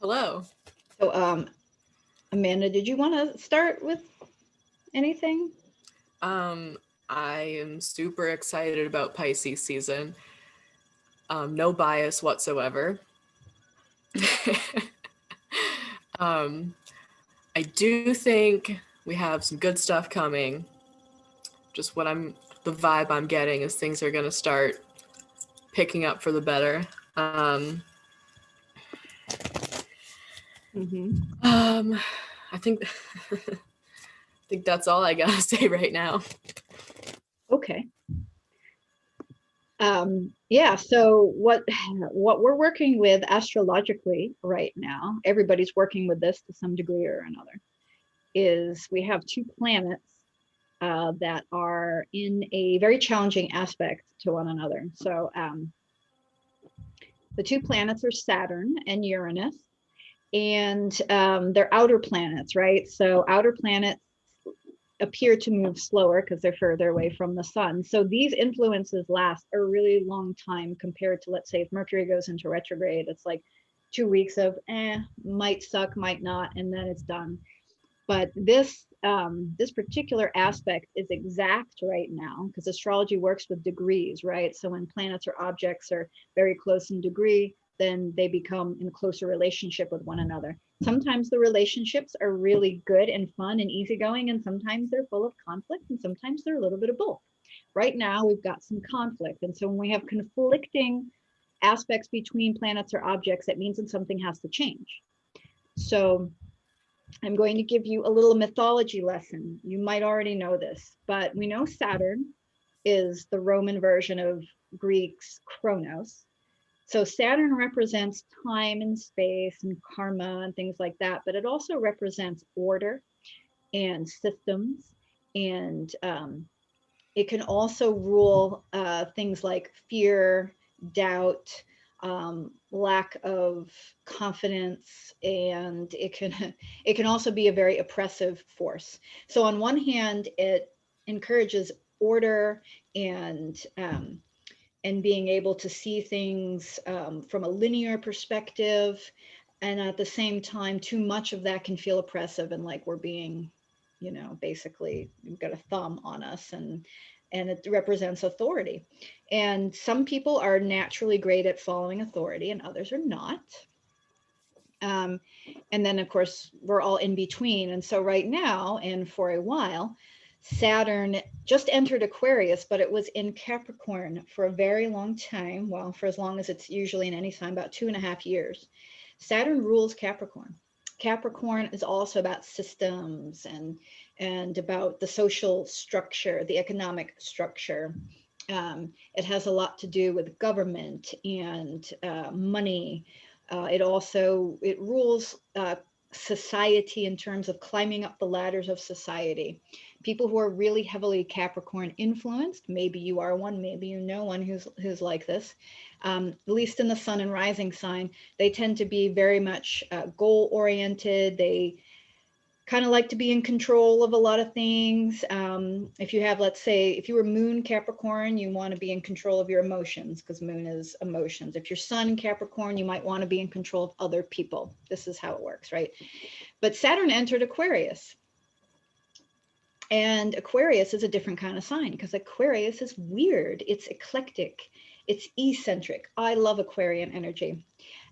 Hello. So, Amanda, did you want to start with anything? Um, I am super excited about Pisces season. No bias whatsoever. um, I do think we have some good stuff coming. Just the vibe I'm getting is things are going to start picking up for the better. Mm-hmm. Um, I think I think that's all I gotta say right now. Okay. Yeah. So what we're working with astrologically right now, everybody's working with this to some degree or another, is we have two planets that are in a very challenging aspect to one another. So the two planets are Saturn and Uranus, and they're outer planets, right? So outer planets appear to move slower because they're further away from the sun. So these influences last a really long time compared to, let's say, if Mercury goes into retrograde, it's like 2 weeks of might suck, might not, and then it's done. But this particular aspect is exact right now because astrology works with degrees, right? So when planets or objects are very close in degree, then they become in closer relationship with one another. Sometimes the relationships are really good and fun and easygoing, and sometimes they're full of conflict, and sometimes they're a little bit of both. Right now, we've got some conflict. And so when we have conflicting aspects between planets or objects, that means that something has to change. So I'm going to give you a little mythology lesson. You might already know this, but we know Saturn is the Roman version of Greek's Chronos. So Saturn represents time and space and karma and things like that, but it also represents order and systems. And it can also rule things like fear, doubt, lack of confidence, and it can also be a very oppressive force. So on one hand, it encourages order and being able to see things from a linear perspective, and at the same time, too much of that can feel oppressive and like we're being, basically we've got a thumb on us, and it represents authority. And some people are naturally great at following authority and others are not. um, and then of course we're all in between. And so right now and for a while, Saturn just entered Aquarius, but it was in Capricorn for a very long time. Well, for as long as it's usually in any sign, about 2.5 years. Saturn rules Capricorn. Capricorn is also about systems and about the social structure, the economic structure. It has a lot to do with government and money. It rules society in terms of climbing up the ladders of society. People who are really heavily Capricorn influenced, maybe you are one, maybe you know one who's like this, at least in the sun and rising sign, they tend to be very much goal oriented. They kind of like to be in control of a lot of things. If you have, let's say, if you were moon Capricorn, you want to be in control of your emotions because moon is emotions. If you're sun Capricorn, you might want to be in control of other people. This is how it works, right? But Saturn entered Aquarius. And Aquarius is a different kind of sign because Aquarius is weird. It's eclectic. It's eccentric. I love Aquarian energy.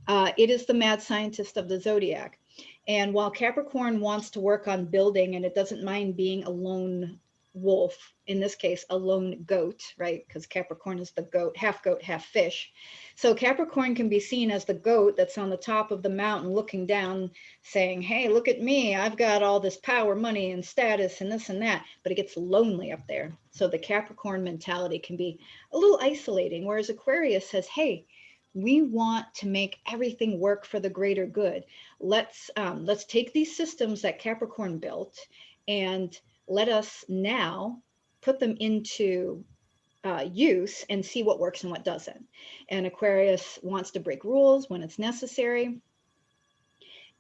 It is the mad scientist of the zodiac. And while Capricorn wants to work on building and it doesn't mind being a lone wolf, in this case, a lone goat, right? Because Capricorn is the goat, half fish. So Capricorn can be seen as the goat that's on the top of the mountain looking down saying, hey, look at me. I've got all this power, money, and status, and this and that. But it gets lonely up there. So the Capricorn mentality can be a little isolating, whereas Aquarius says, hey, we want to make everything work for the greater good. Let's take these systems that Capricorn built and let us now put them into use and see what works and what doesn't. And Aquarius wants to break rules when it's necessary.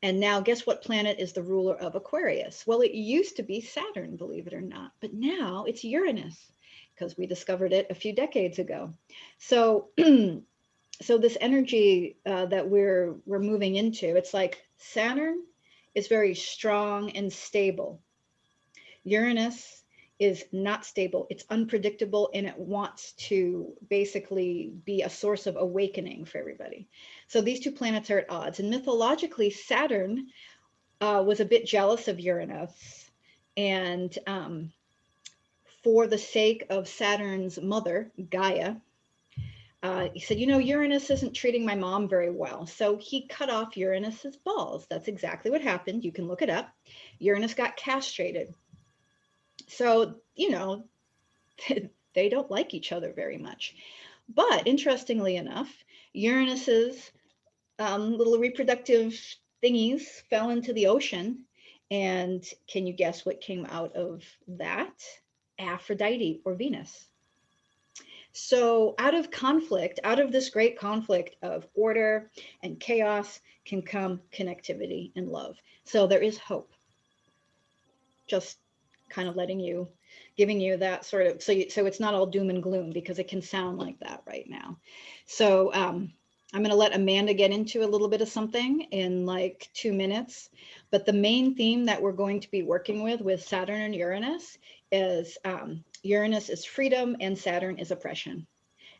And now, guess what planet is the ruler of Aquarius? Well, it used to be Saturn, believe it or not, but now it's Uranus because we discovered it a few decades ago. So So this energy that we're moving into, it's like Saturn is very strong and stable. Uranus is not stable, it's unpredictable, and it wants to basically be a source of awakening for everybody. So these two planets are at odds. And mythologically, Saturn was a bit jealous of Uranus. And for the sake of Saturn's mother, Gaia, he said, you know, Uranus isn't treating my mom very well. So he cut off Uranus's balls. That's exactly what happened. You can look it up. Uranus got castrated. So, you know, they don't like each other very much. But interestingly enough, Uranus's little reproductive thingies fell into the ocean. And can you guess what came out of that? Aphrodite, or Venus. So out of conflict, out of this great conflict of order and chaos, can come connectivity and love. So there is hope. Just kind of giving you that sort of, so it's not all doom and gloom, because it can sound like that right now. So I'm going to let Amanda get into a little bit of something in like 2 minutes. But the main theme that we're going to be working with Saturn and Uranus is Uranus is freedom and Saturn is oppression.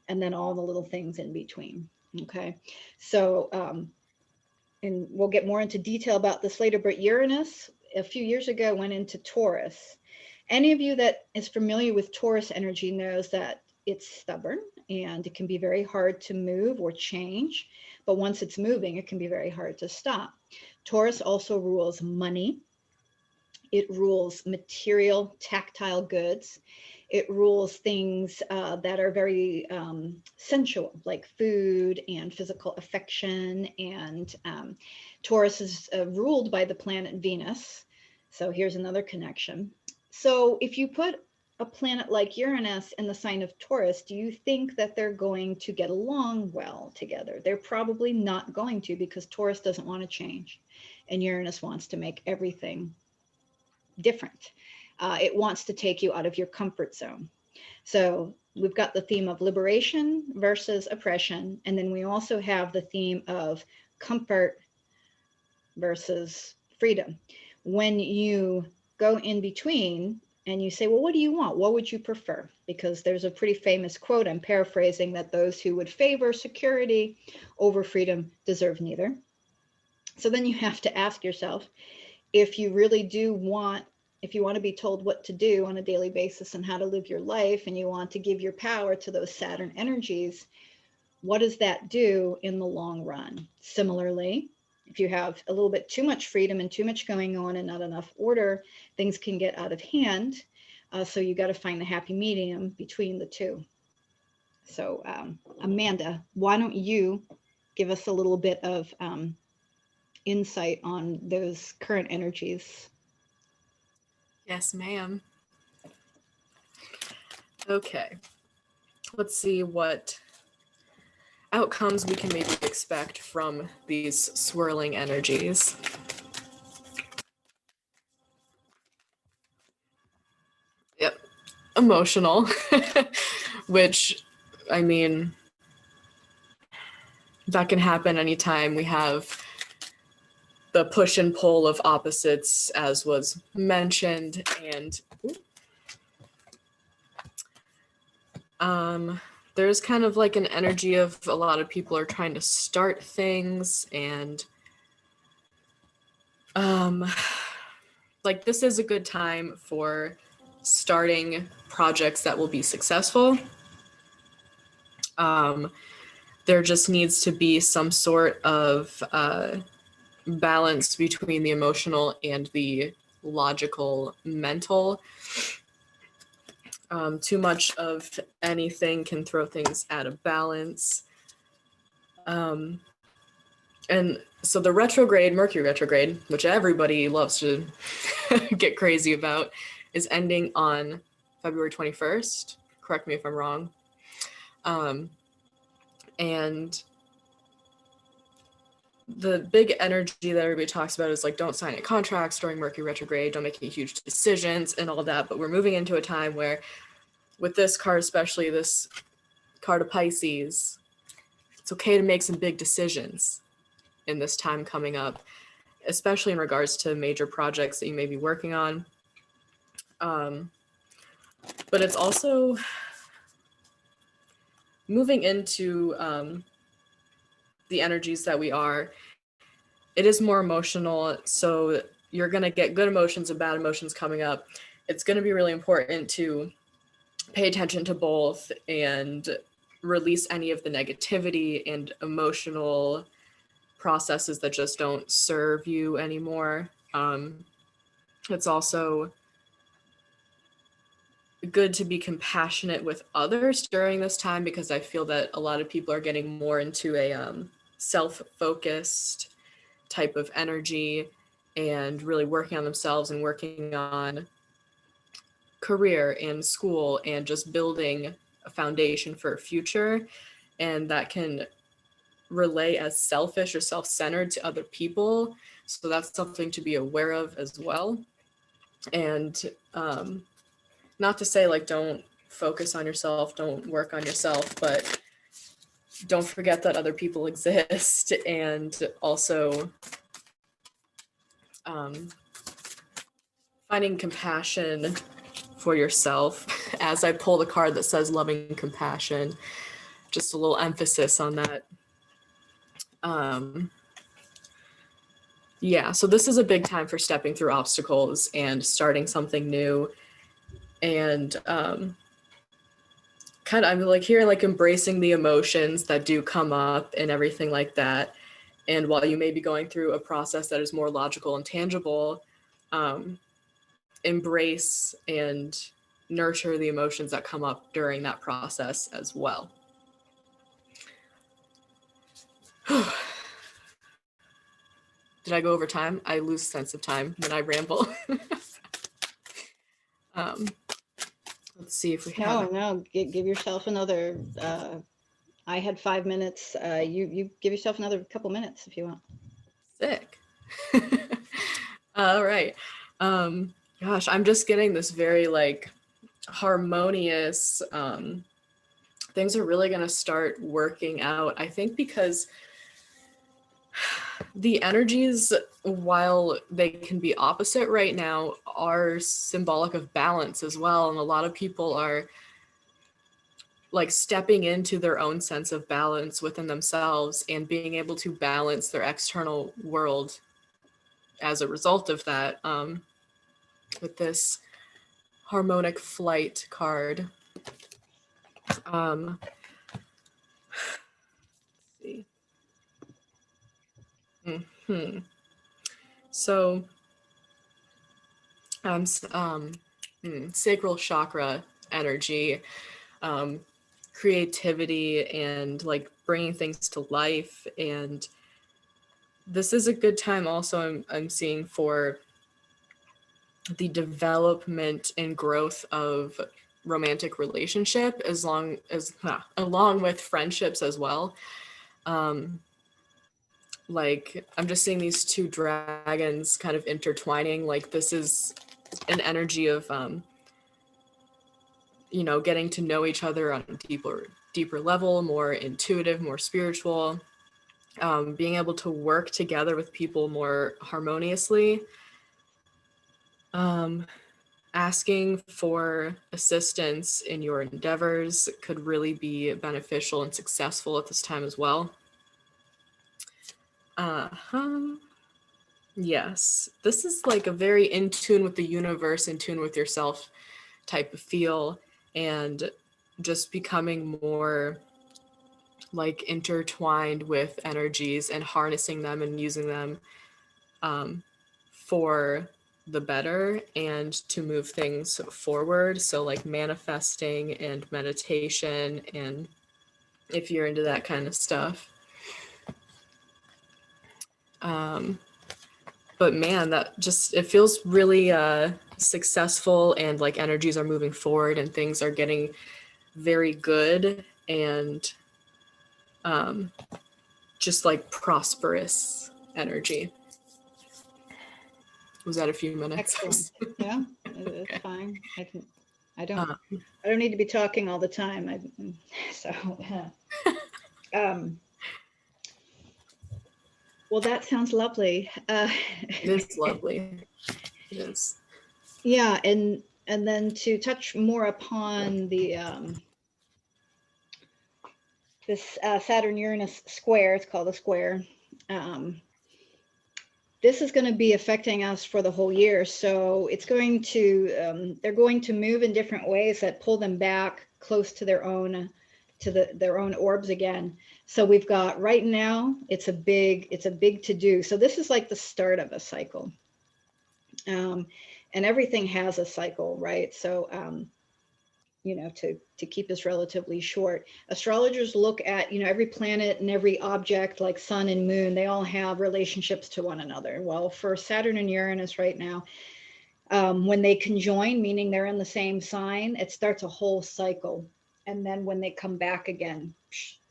And then all the little things in between. Okay. So, and we'll get more into detail about this later, but Uranus a few years ago went into Taurus. Any of you that is familiar with Taurus energy knows that it's stubborn and it can be very hard to move or change. But once it's moving, it can be very hard to stop. Taurus also rules money. It rules material, tactile goods. It rules things that are very sensual, like food and physical affection. And Taurus is ruled by the planet Venus. So here's another connection. So if you put a planet like Uranus in the sign of Taurus, do you think that they're going to get along well together? They're probably not going to, because Taurus doesn't want to change. And Uranus wants to make everything different. It wants to take you out of your comfort zone. So we've got the theme of liberation versus oppression. And then we also have the theme of comfort versus freedom. When you go in between and you say, well, what do you want? What would you prefer? Because there's a pretty famous quote, I'm paraphrasing, that those who would favor security over freedom deserve neither. So then you have to ask yourself, if you really do want, if you want to be told what to do on a daily basis and how to live your life, and you want to give your power to those Saturn energies, what does that do in the long run? Similarly, if you have a little bit too much freedom and too much going on and not enough order, things can get out of hand. So you got to find the happy medium between the two. So Amanda, why don't you give us a little bit of insight on those current energies? Yes, ma'am. Okay. Let's see what outcomes we can maybe expect from these swirling energies. Yep. Emotional, which, I mean, that can happen anytime we have the push and pull of opposites, as was mentioned. And there's kind of like an energy of a lot of people are trying to start things, and like this is a good time for starting projects that will be successful. There just needs to be some sort of balance between the emotional and the logical, mental. Too much of anything can throw things out of balance. And so the retrograde, Mercury retrograde, which everybody loves to get crazy about, is ending on February 21st. Correct me if I'm wrong. And the big energy that everybody talks about is like, don't sign any contracts during Mercury retrograde, don't make any huge decisions and all that. But we're moving into a time where, with this card, especially this card of Pisces, it's okay to make some big decisions in this time coming up, especially in regards to major projects that you may be working on. But it's also moving into the energies that we are. It is more emotional, so you're going to get good emotions and bad emotions coming up. It's going to be really important to pay attention to both and release any of the negativity and emotional processes that just don't serve you anymore. It's also good to be compassionate with others during this time, because I feel that a lot of people are getting more into a self-focused type of energy and really working on themselves and working on career and school and just building a foundation for a future. And that can relay as selfish or self-centered to other people. So that's something to be aware of as well. And not to say like don't focus on yourself, don't work on yourself, but don't forget that other people exist. And also finding compassion for yourself. As I pull the card that says loving compassion, just a little emphasis on that. Yeah, so this is a big time for stepping through obstacles and starting something new. And kind of, I'm like here, like embracing the emotions that do come up and everything like that. And while you may be going through a process that is more logical and tangible, embrace and nurture the emotions that come up during that process as well. Did I go over time? I lose sense of time when I ramble. Let's see if we have. No, give yourself another. I had 5 minutes. You give yourself another couple minutes if you want. Sick. All right. Gosh, I'm just getting this very like harmonious. Things are really going to start working out, I think, because the energies, while they can be opposite right now, are symbolic of balance as well. And a lot of people are like stepping into their own sense of balance within themselves and being able to balance their external world as a result of that, with this harmonic flight card. Let's see. So sacral chakra energy, creativity and like bringing things to life. And this is a good time also I'm seeing for the development and growth of romantic relationship, along with friendships as well. Like I'm just seeing these two dragons kind of intertwining. Like this is an energy of getting to know each other on a deeper level, more intuitive, more spiritual, being able to work together with people more harmoniously, asking for assistance in your endeavors could really be beneficial and successful at this time as well. Yes, this is like a very in tune with the universe, in tune with yourself type of feel, and just becoming more like intertwined with energies and harnessing them and using them for the better and to move things forward. So like manifesting and meditation, and if you're into that kind of stuff. But man, that just, it feels really successful, and like energies are moving forward and things are getting very good and just like prosperous energy. Was that a few minutes? Excellent. Yeah, it's okay. Fine. I don't need to be talking all the time. Well, that sounds lovely. It is lovely. It is. Yeah, and then to touch more upon the this Saturn Uranus square, it's called a square. Um, this is going to be affecting us for the whole year. So it's going to, they're going to move in different ways that pull them back close to their own, their own orbs again. So we've got right now, it's a big to do. So this is like the start of a cycle. And everything has a cycle, right? So, you know, to keep this relatively short, astrologers look at, you know, every planet and every object like sun and moon, they all have relationships to one another. Well, for Saturn and Uranus right now, when they conjoin, meaning they're in the same sign, it starts a whole cycle. And then when they come back again,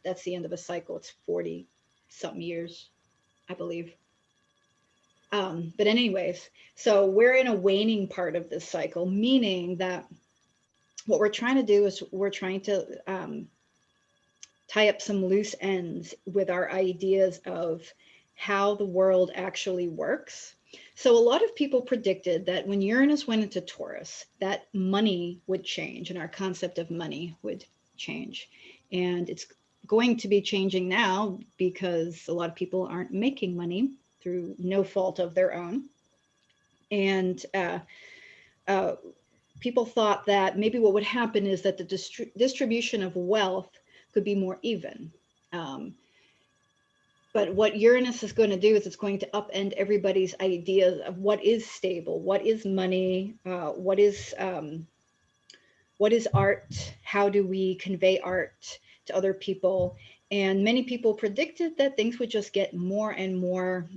that's the end of a cycle. It's 40 something years, I believe. But anyways, so we're in a waning part of this cycle, meaning that what we're trying to do is we're trying to tie up some loose ends with our ideas of how the world actually works. So a lot of people predicted that when Uranus went into Taurus, that money would change and our concept of money would change. And it's going to be changing now because a lot of people aren't making money through no fault of their own. And people thought that maybe what would happen is that the distribution of wealth could be more even. Um, but what Uranus is going to do is it's going to upend everybody's ideas of what is stable, what is money, what is art, how do we convey art to other people. And many people predicted that things would just get more and more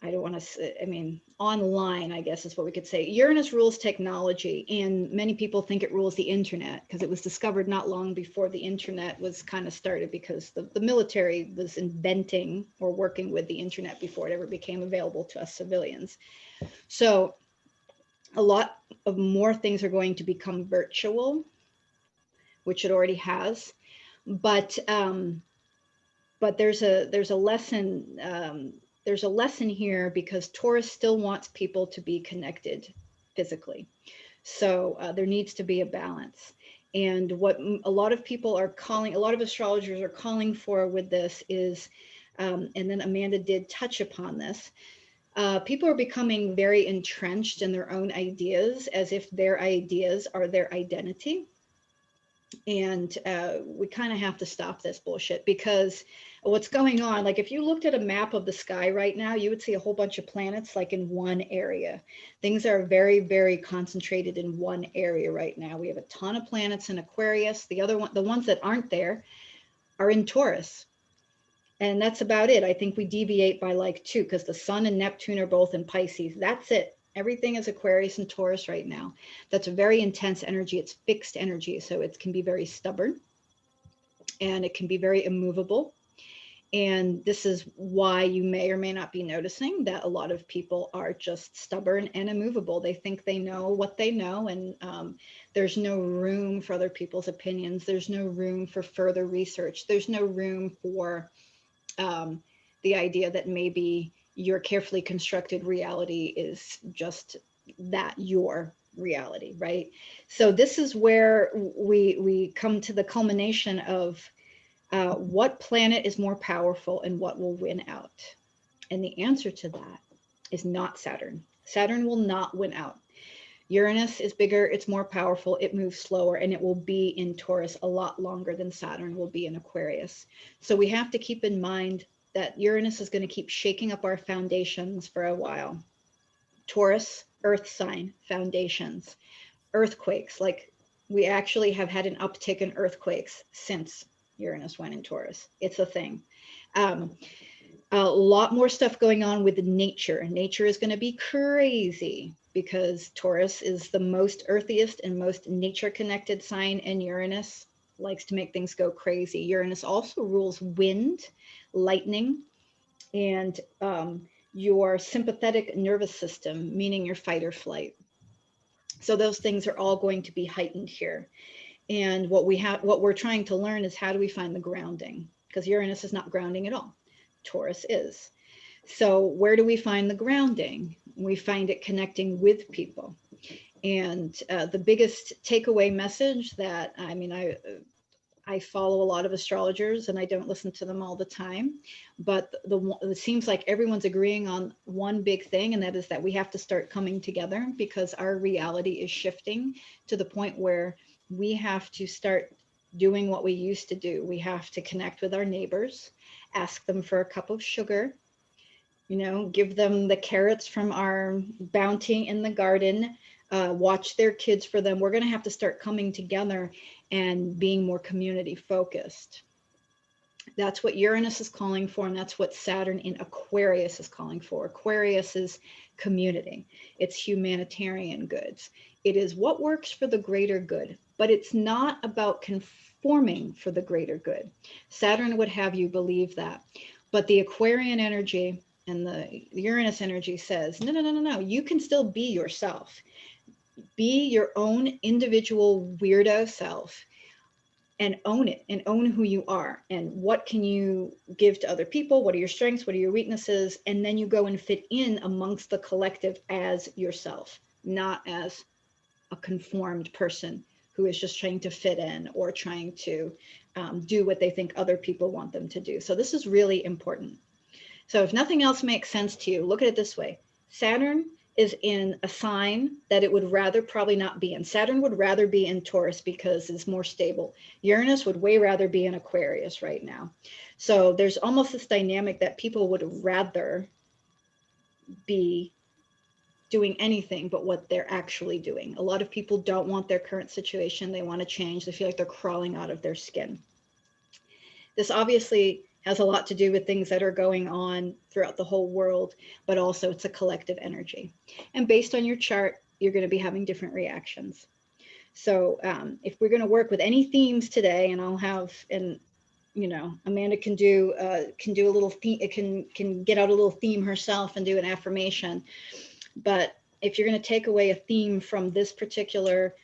I don't want to say, I mean, online, I guess is what we could say. Uranus rules technology, and many people think it rules the internet because it was discovered not long before the internet was kind of started, because the military was inventing or working with the internet before it ever became available to us civilians. So a lot of more things are going to become virtual, which it already has. But there's a lesson there's a lesson here because Taurus still wants people to be connected physically. So there needs to be a balance. And what a lot of people are calling, a lot of astrologers are calling for with this is, and then Amanda did touch upon this, people are becoming very entrenched in their own ideas as if their ideas are their identity. And we kind of have to stop this bullshit, because what's going on, like if you looked at a map of the sky right now, you would see a whole bunch of planets like in one area. Things are very, very concentrated in one area right now. We have a ton of planets in Aquarius. The ones that aren't there are in Taurus. And that's about it. I think we deviate by like 2, because the sun and Neptune are both in Pisces. That's it. Everything is Aquarius and Taurus right now. That's a very intense energy. It's fixed energy. So it can be very stubborn and it can be very immovable. And this is why you may or may not be noticing that a lot of people are just stubborn and immovable. They think they know what they know, and there's no room for other people's opinions. There's no room for further research. There's no room for the idea that maybe your carefully constructed reality is just that, your reality, right? So this is where we come to the culmination of what planet is more powerful and what will win out. And the answer to that is not Saturn. Saturn will not win out. Uranus is bigger, it's more powerful, it moves slower, and it will be in Taurus a lot longer than Saturn will be in Aquarius. So we have to keep in mind that Uranus is going to keep shaking up our foundations for a while. Taurus, earth sign, foundations. Earthquakes, like we actually have had an uptick in earthquakes since Uranus went in Taurus. It's a thing. A lot more stuff going on with nature. Nature is going to be crazy because Taurus is the most earthiest and most nature connected sign, and Uranus likes to make things go crazy. Uranus also rules wind, lightning, and your sympathetic nervous system, meaning your fight or flight. So those things are all going to be heightened here. And what we're trying to learn is how do we find the grounding? Because Uranus is not grounding at all. Taurus is. So where do we find the grounding? We find it connecting with people. And the biggest takeaway message that, I mean, I follow a lot of astrologers and I don't listen to them all the time, but it seems like everyone's agreeing on one big thing, and that is that we have to start coming together because our reality is shifting to the point where we have to start doing what we used to do. We have to connect with our neighbors, ask them for a cup of sugar, you know, give them the carrots from our bounty in the garden, watch their kids for them. We're going to have to start coming together and being more community focused. That's what Uranus is calling for, and that's what Saturn in Aquarius is calling for. Aquarius is community. It's humanitarian goods. It is what works for the greater good, but it's not about conforming for the greater good. Saturn would have you believe that. But the Aquarian energy and the Uranus energy says, no, no, no, no, no. You can still be yourself. Be your own individual weirdo self and own it and own who you are and what can you give to other people. What are your strengths? What are your weaknesses? And then you go and fit in amongst the collective as yourself, not as a conformed person who is just trying to fit in or trying to do what they think other people want them to do. So this is really important. So if nothing else makes sense to you, look at it this way. Saturn is in a sign that it would rather probably not be in. Saturn would rather be in Taurus because it's more stable. Uranus would way rather be in Aquarius right now. So there's almost this dynamic that people would rather be doing anything but what they're actually doing. A lot of people don't want their current situation. They want to change. They feel like they're crawling out of their skin. This obviously has a lot to do with things that are going on throughout the whole world, but also it's a collective energy. And based on your chart, you're going to be having different reactions. So if we're going to work with any themes today, and I'll have, and you know, Amanda can do a little theme, can get out a little theme herself and do an affirmation. But if you're going to take away a theme from this particular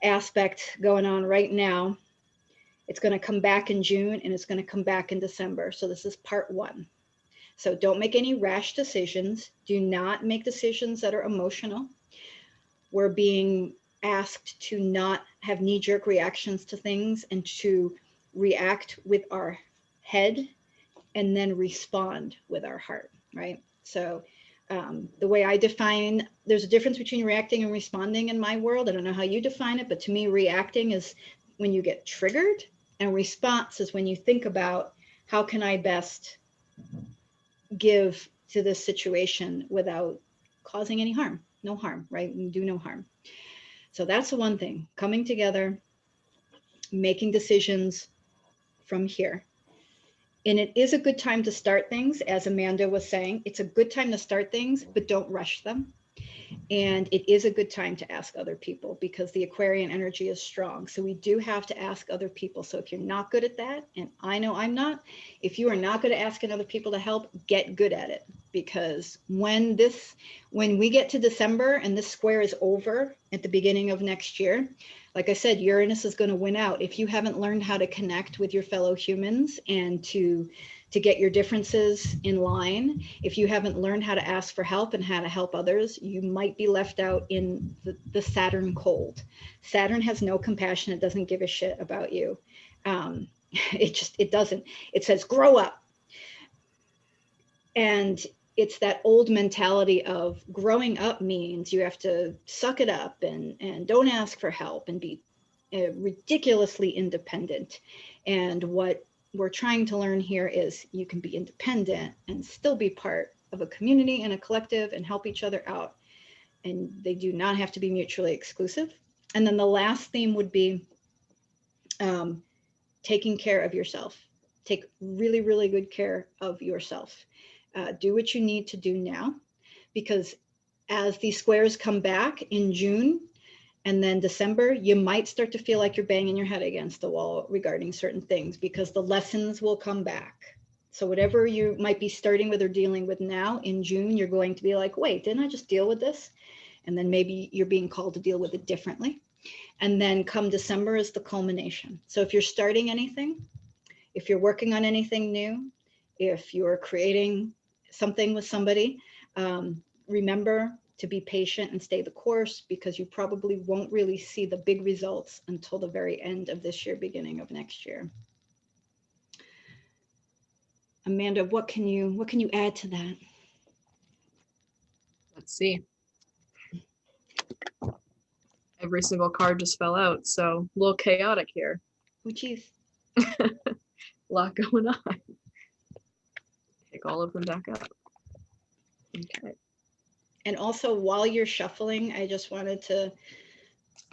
aspect going on right now, it's going to come back in June and it's going to come back in December. So this is part 1. So don't make any rash decisions. Do not make decisions that are emotional. We're being asked to not have knee-jerk reactions to things and to react with our head and then respond with our heart, right? So the way I define, there's a difference between reacting and responding in my world. I don't know how you define it, but to me, reacting is when you get triggered, and response is when you think about how can I best give to this situation without causing any harm, no harm, right? We do no harm. So that's the one thing, coming together, making decisions from here. And it is a good time to start things, as Amanda was saying. It's a good time to start things, but don't rush them. And it is a good time to ask other people because the Aquarian energy is strong. So we do have to ask other people. So if you're not good at that, and I know I'm not, if you are not good at asking other people to help, get good at it. Because when we get to December and this square is over at the beginning of next year, like I said, Uranus is going to win out. If you haven't learned how to connect with your fellow humans and to get your differences in line, if you haven't learned how to ask for help and how to help others, you might be left out in the Saturn cold. Saturn has no compassion. It doesn't give a shit about you. It doesn't. It says, grow up. And it's that old mentality of growing up means you have to suck it up and don't ask for help and be ridiculously independent. And what we're trying to learn here is you can be independent and still be part of a community and a collective and help each other out. And they do not have to be mutually exclusive. And then the last theme would be taking care of yourself. Take really, really good care of yourself. Do what you need to do now, because as these squares come back in June and then December, you might start to feel like you're banging your head against the wall regarding certain things because the lessons will come back. So whatever you might be starting with or dealing with now in June, you're going to be like, wait, didn't I just deal with this? And then maybe you're being called to deal with it differently. And then come December is the culmination. So if you're starting anything, if you're working on anything new, If you're creating something with somebody, remember to be patient and stay the course, because you probably won't really see the big results until the very end of this year, beginning of next year. Amanda, what can you add to that? Let's see. Every single card just fell out, so a little chaotic here. Oh, geez. A lot going on. Pick all of them back up. Okay. And also, while you're shuffling, I just wanted to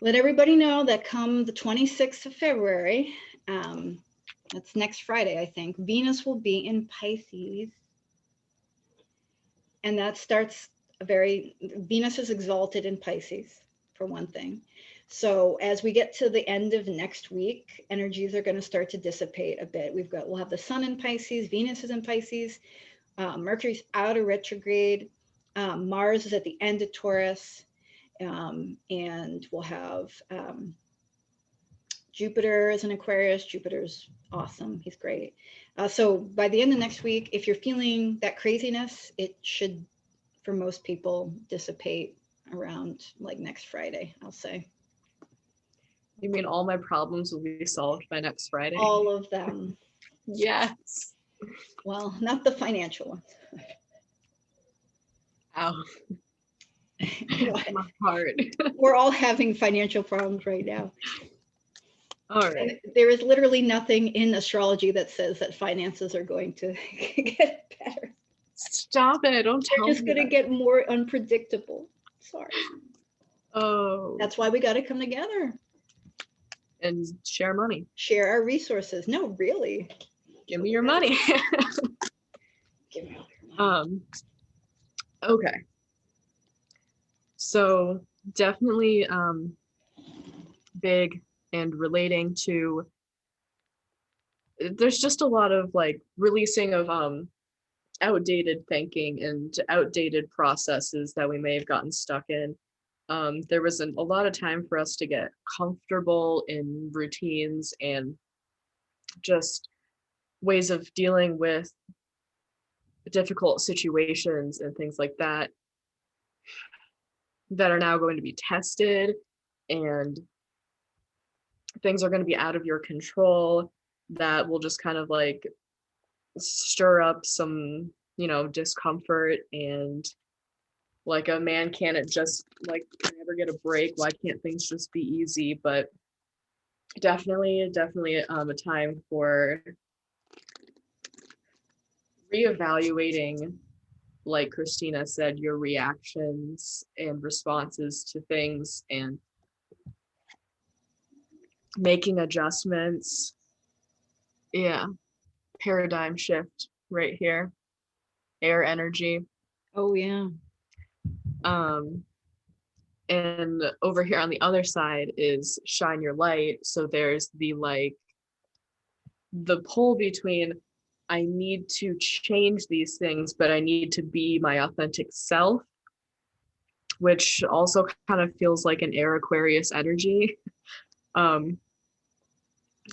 let everybody know that come the 26th of February, that's next Friday, I think, Venus will be in Pisces. And that starts Venus is exalted in Pisces, for one thing. So as we get to the end of next week, energies are going to start to dissipate a bit. We'll have the sun in Pisces, Venus is in Pisces, Mercury's out of retrograde, Mars is at the end of Taurus, and we'll have Jupiter is in Aquarius. Jupiter's awesome. He's great. So by the end of next week, if you're feeling that craziness, it should, for most people, dissipate around like next Friday, I'll say. You mean all my problems will be solved by next Friday? All of them. Yes. Well, not the financial ones. Ow. My heart. We're all having financial problems right now. All right. And there is literally nothing in astrology that says that finances are going to get better. Stop it. Don't tell me. They're just going to get more unpredictable. Sorry. Oh. That's why we got to come together. And share money. Share our resources. No, really. Give me your money. Give me all your money. Okay. So definitely big and relating to, there's just a lot of like releasing of outdated thinking and outdated processes that we may have gotten stuck in. There wasn't a lot of time for us to get comfortable in routines and just ways of dealing with difficult situations and things like that are now going to be tested, and things are going to be out of your control that will just kind of like stir up some, discomfort. And like, a man can't just like never get a break. Why can't things just be easy? But definitely a time for reevaluating, like Christina said, your reactions and responses to things, and making adjustments. Yeah. Paradigm shift right here. Air energy. Oh, yeah. And over here on the other side is shine your light. So there's the pull between, I need to change these things, but I need to be my authentic self, which also kind of feels like an air Aquarius energy.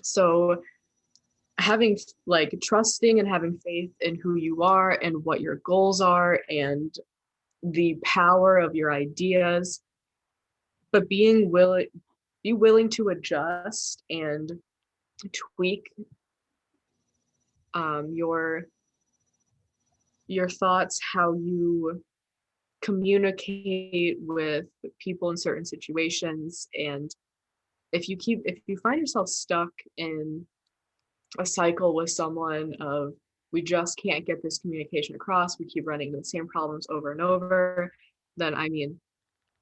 So having like trusting and having faith in who you are and what your goals are and the power of your ideas, but be willing to adjust and tweak your thoughts, how you communicate with people in certain situations. And if you find yourself stuck in a cycle with someone of, we just can't get this communication across, we keep running the same problems over and over, then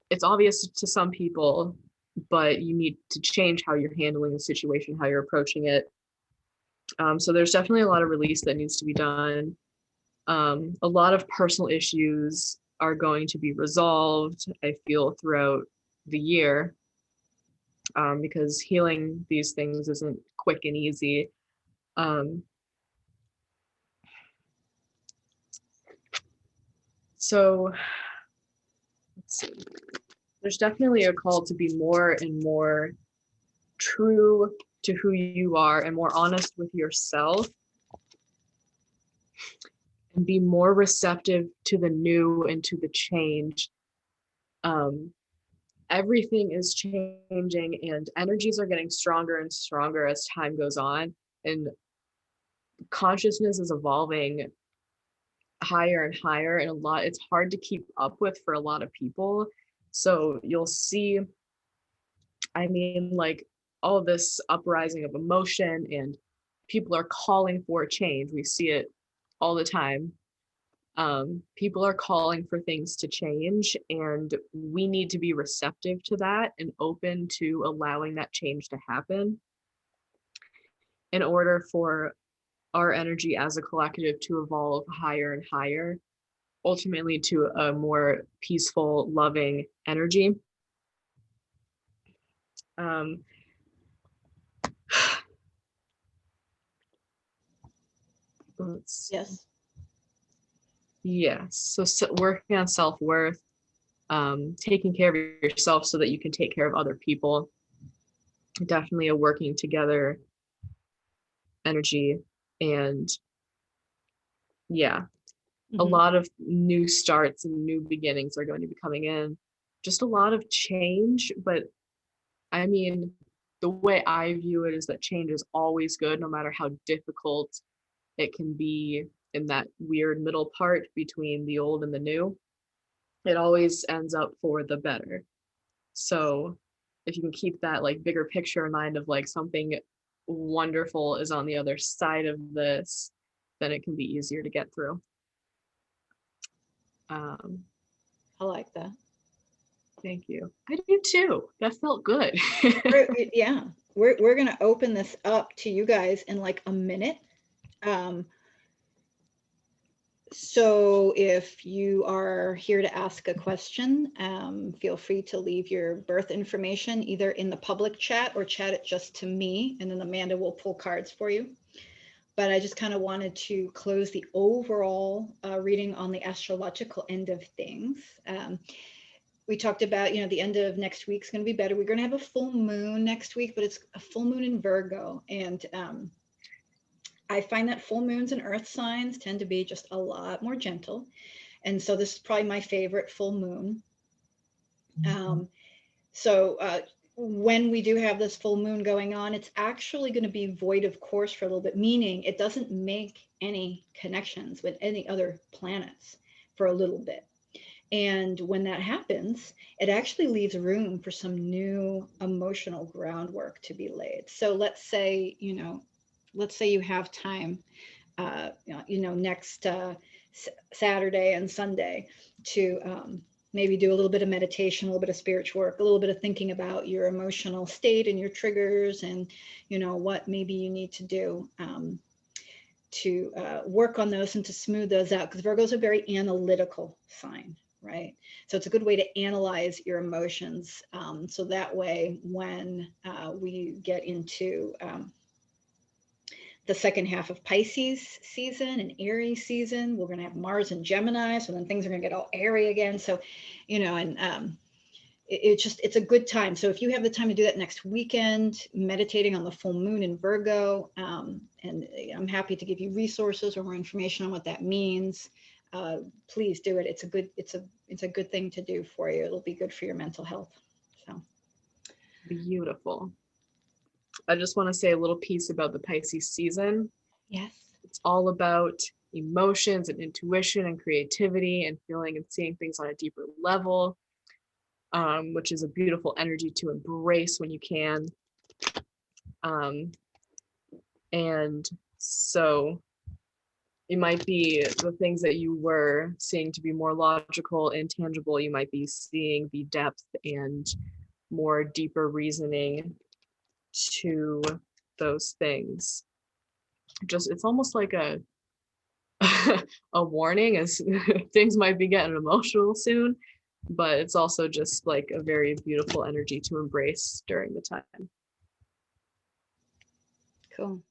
it's obvious to some people, but you need to change how you're handling the situation, how you're approaching it. So there's definitely a lot of release that needs to be done. A lot of personal issues are going to be resolved, I feel, throughout the year, because healing these things isn't quick and easy. So let's see. There's definitely a call to be more and more true to who you are and more honest with yourself. be more receptive to the new and to the change. Everything is changing and energies are getting stronger and stronger as time goes on, and consciousness is evolving higher and higher, and it's hard to keep up with for a lot of people. So you'll see, I mean, like, all this uprising of emotion, and people are calling for change. We see it all the time. People are calling for things to change, and we need to be receptive to that and open to allowing that change to happen in order for our energy as a collective to evolve higher and higher, ultimately to a more peaceful, loving energy. Um, Yes. Yes. So working on self-worth, taking care of yourself so that you can take care of other people. Definitely a working together energy. And yeah, a lot of new starts and new beginnings are going to be coming in. Just a lot of change. But I mean, the way I view it is that change is always good, no matter how difficult it can be in that weird middle part between the old and the new. It always ends up for the better. So if you can keep that like bigger picture in mind of like something wonderful is on the other side of this, then it can be easier to get through. I like that. Thank you. I do too. That felt good. Yeah, we're gonna open this up to you guys in like a minute. So if you are here to ask a question, feel free to leave your birth information either in the public chat or chat it just to me, and then Amanda will pull cards for you. But I just kind of wanted to close the overall reading on the astrological end of things. We talked about, the end of next week is going to be better. We're going to have a full moon next week, but it's a full moon in Virgo. And I find that full moons and earth signs tend to be just a lot more gentle. And so this is probably my favorite full moon. So when we do have this full moon going on, it's actually going to be void of course for a little bit, meaning it doesn't make any connections with any other planets for a little bit. And when that happens, it actually leaves room for some new emotional groundwork to be laid. So let's say you have time, next Saturday and Sunday to maybe do a little bit of meditation, a little bit of spiritual work, a little bit of thinking about your emotional state and your triggers, and what maybe you need to do to work on those and to smooth those out, because Virgo is a very analytical sign, right? So it's a good way to analyze your emotions. So that way, when we get into the second half of Pisces season and Aries season, we're going to have Mars and Gemini. So then things are going to get all airy again. So, it's a good time. So if you have the time to do that next weekend, meditating on the full moon in Virgo, and I'm happy to give you resources or more information on what that means. Please do it. It's a good thing to do for you. It'll be good for your mental health. So beautiful. I just want to say a little piece about the Pisces season. Yes. It's all about emotions and intuition and creativity and feeling and seeing things on a deeper level, which is a beautiful energy to embrace when you can. And so it might be the things that you were seeing to be more logical and tangible, you might be seeing the depth and more deeper reasoning to those things. It's almost like a a warning, as things might be getting emotional soon, but it's also just like a very beautiful energy to embrace during the time. Cool.